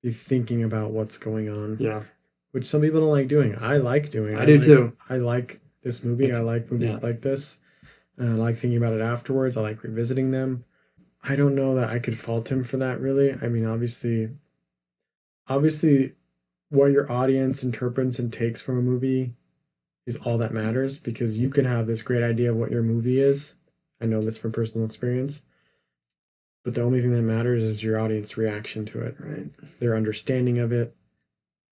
be thinking about what's going on. Yeah. Which some people don't like doing. I like doing. I do too. I like this movie. I like movies Yeah. like this. I like thinking about it afterwards. I like revisiting them. I don't know that I could fault him for that really. I mean, obviously what your audience interprets and takes from a movie is all that matters because you can have this great idea of what your movie is. I know this from personal experience. But the only thing that matters is your audience reaction to it, right? Their understanding of it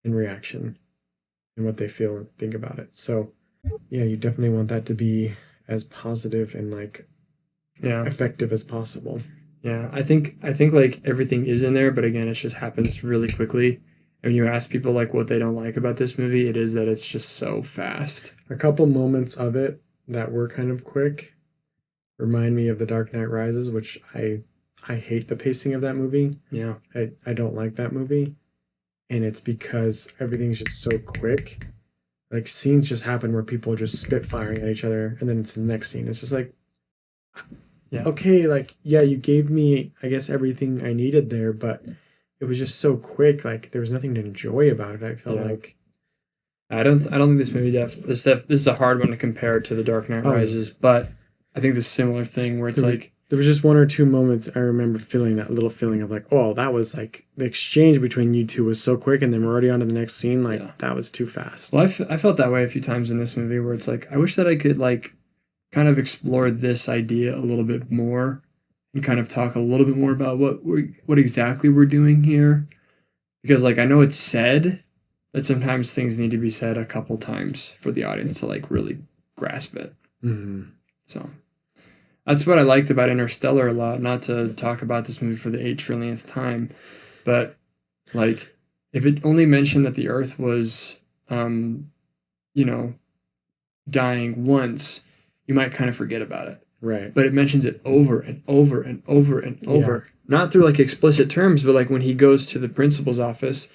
and reaction and what they feel and think about it. So, yeah, you definitely want that to be as positive and like effective as possible. Yeah, I think like everything is in there, but again, it just happens really quickly. And when you ask people like what they don't like about this movie, it is that it's just so fast. A couple moments of it that were kind of quick remind me of The Dark Knight Rises, which I hate the pacing of that movie. Yeah. I don't like that movie. And it's because everything's just so quick. Like scenes just happen where people are just spitfiring at each other, and then it's the next scene. It's just like, Yeah. okay, like yeah, you gave me, I guess, everything I needed there, but it was just so quick. Like there was nothing to enjoy about it. I felt like I don't think this movie this is a hard one to compare to The Dark Knight Rises, but I think the similar thing where it's like there was just one or two moments I remember feeling that little feeling of like, oh, that was like the exchange between you two was so quick, and then we're already on to the next scene. Like that was too fast. Well, I felt that way a few times in this movie where it's like I wish that I could like kind of explore this idea a little bit more and kind of talk a little bit more about what exactly we're doing here, because like I know it's said that sometimes things need to be said a couple times for the audience to like really grasp it. Mm-hmm. So that's what I liked about Interstellar a lot. Not to talk about this movie for the 8 trillionth time, but like if it only mentioned that the Earth was, dying once, you might kind of forget about it. Right. But it mentions it over and over and over and over. Not through like explicit terms, but like when he goes to the principal's office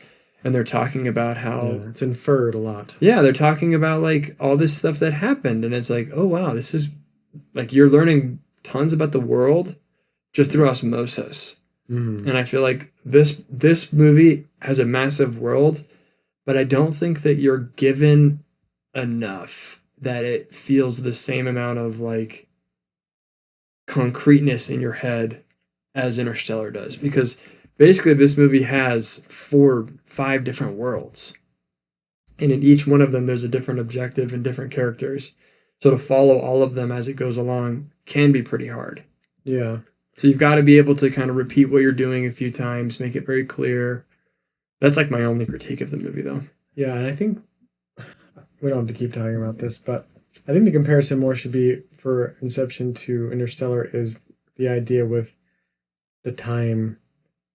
and they're talking about how it's inferred a lot. Yeah, they're talking about like all this stuff that happened, and it's like, oh wow, this is like you're learning tons about the world just through osmosis. Mm. And I feel like this movie has a massive world, but I don't think that you're given enough that it feels the same amount of like concreteness in your head as Interstellar does, because basically this movie has 4-5 different worlds, and in each one of them there's a different objective and different characters, so to follow all of them as it goes along can be pretty hard. Yeah. So you've got to be able to kind of repeat what you're doing a few times, make it very clear. That's like my only critique of the movie though. Yeah, and I think we don't have to keep talking about this, but I think the comparison more should be for Inception to Interstellar is the idea with the time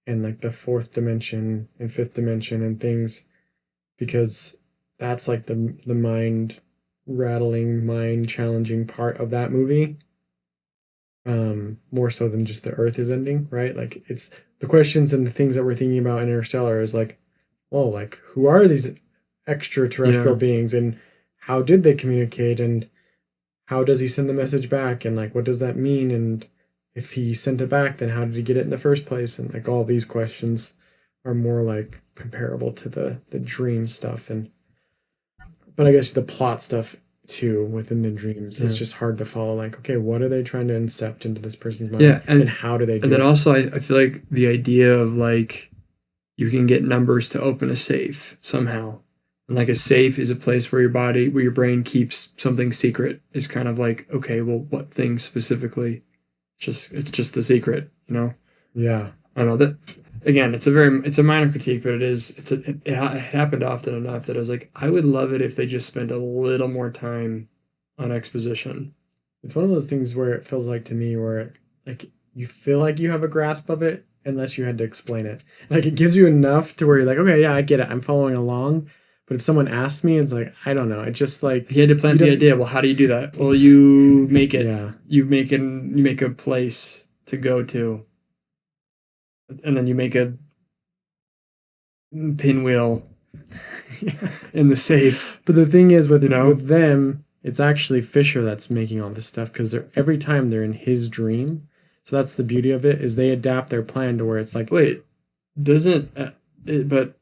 and like the fourth dimension and fifth dimension and things, because that's like the mind rattling, mind challenging part of that movie. More so than just the Earth is ending, right? Like it's the questions and the things that we're thinking about in Interstellar is like, well, like who are these extraterrestrial beings and how did they communicate and how does he send the message back and like what does that mean, and if he sent it back then how did he get it in the first place, and like all these questions are more like comparable to the dream stuff, and but I guess the plot stuff too within the dreams it's just hard to follow, like okay, what are they trying to incept into this person's mind, and how do they do and then it? Also I feel like the idea of like you can get numbers to open a safe somehow. And like a safe is a place where your brain keeps something secret. Is kind of like, okay, well, what thing specifically? It's just the secret, you know? Yeah. I don't know that. Again, it's a minor critique, but it happened often enough that I was like, I would love it if they just spent a little more time on exposition. It's one of those things where it feels like to me where like you feel like you have a grasp of it unless you had to explain it. Like it gives you enough to where you're like, okay, yeah, I get it, I'm following along. But if someone asked me, it's like, I don't know. It's just like He had to plant the idea. Well, how do you do that? Well, you make it. Yeah. You make a place to go to, and then you make a pinwheel in the safe. But the thing is, with them, it's actually Fisher that's making all this stuff because every time they're in his dream. So that's the beauty of it, is they adapt their plan to where it's like, wait, doesn't but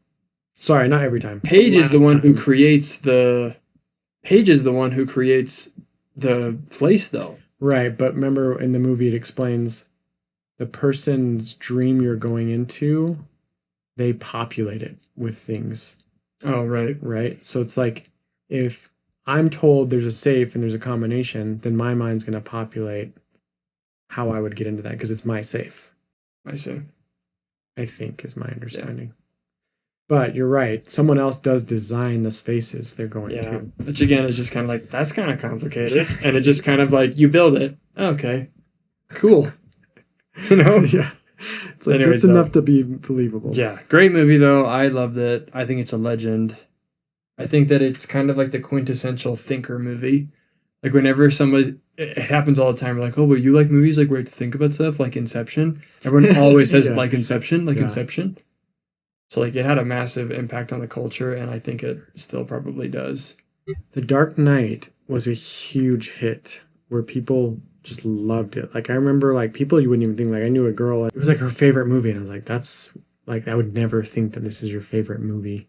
sorry, not every time. Paige is the one who creates the place, though. Right, but remember in the movie it explains the person's dream you're going into, they populate it with things. Oh, right. Right? So it's like, if I'm told there's a safe and there's a combination, then my mind's going to populate how I would get into that because it's my safe. I see. I think is my understanding. Yeah. But you're right. Someone else does design the spaces they're going to. Which again is just kind of like, that's kind of complicated. And it just kind of like, you build it. Okay. Cool. Yeah. It's like just enough to be believable. Yeah. Great movie though. I loved it. I think it's a legend. I think that it's kind of like the quintessential thinker movie. Like whenever somebody, it happens all the time. We're like, oh, but you like movies like where you have to think about stuff like Inception? Everyone always says like Inception, Inception. So like it had a massive impact on the culture, and I think it still probably does. The Dark Knight was a huge hit where people just loved it. Like I remember like people you wouldn't even think, like I knew a girl, it was like her favorite movie, and I was like, that's like, I would never think that this is your favorite movie.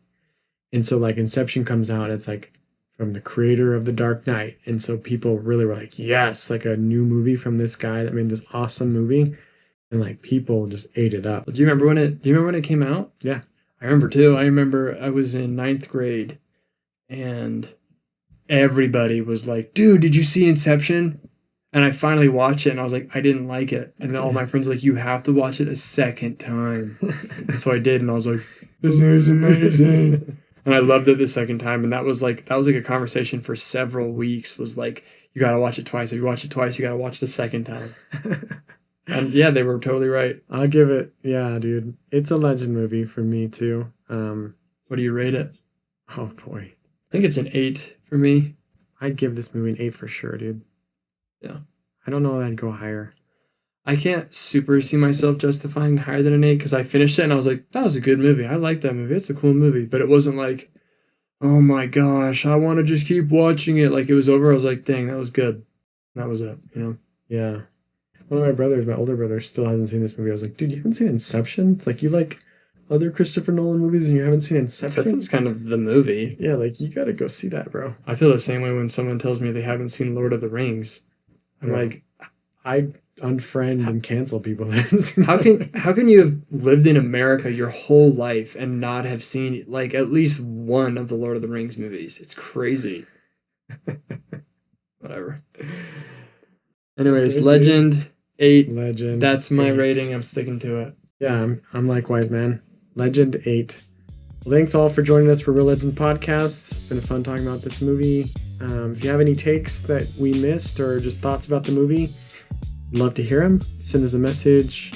And so like Inception comes out, it's like from the creator of The Dark Knight. And so people really were like, yes, like a new movie from this guy that made this awesome movie. And like people just ate it up. Do you remember when it came out? Yeah. I remember too. I remember I was in 9th grade and everybody was like, dude, did you see Inception? And I finally watched it and I was like, I didn't like it. And then all my friends were like, you have to watch it a second time. And so I did, and I was like, this is amazing. And I loved it the second time. And that was like a conversation for several weeks, was like, you got to watch it twice. If you watch it twice, you got to watch it the second time. And yeah, they were totally right. I'll give it, yeah, dude. It's a legend movie for me too. What do you rate it? Oh boy. I think it's an 8 for me. I'd give this movie an 8 for sure, dude. Yeah. I don't know that I'd go higher. I can't super see myself justifying higher than an 8 because I finished it and I was like, that was a good movie. I like that movie. It's a cool movie. But it wasn't like, oh my gosh, I want to just keep watching it. Like it was over. I was like, dang, that was good. And that was it, you know? Yeah. One of my older brothers, still hasn't seen this movie. I was like, dude, you haven't seen Inception? It's like you like other Christopher Nolan movies and you haven't seen Inception? Inception's kind of the movie. Yeah, like you gotta go see that, bro. I feel the same way when someone tells me they haven't seen Lord of the Rings. I'm like, I unfriend and cancel people. How can you have lived in America your whole life and not have seen like at least one of the Lord of the Rings movies? It's crazy. Whatever. Anyways, Legend 8. Legend. That's my rating. I'm sticking to it. Yeah, I'm likewise, man. Legend 8. Well, thanks all for joining us for Real Legends Podcast. It's been fun talking about this movie. If you have any takes that we missed or just thoughts about the movie, I'd love to hear them. Send us a message,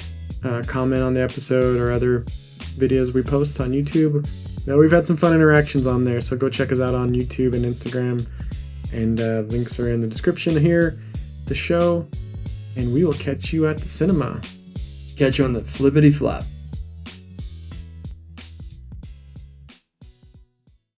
comment on the episode or other videos we post on YouTube. We've had some fun interactions on there, so go check us out on YouTube and Instagram. And links are in the description here, the show. And we will catch you at the cinema. Catch you on the flippity flop.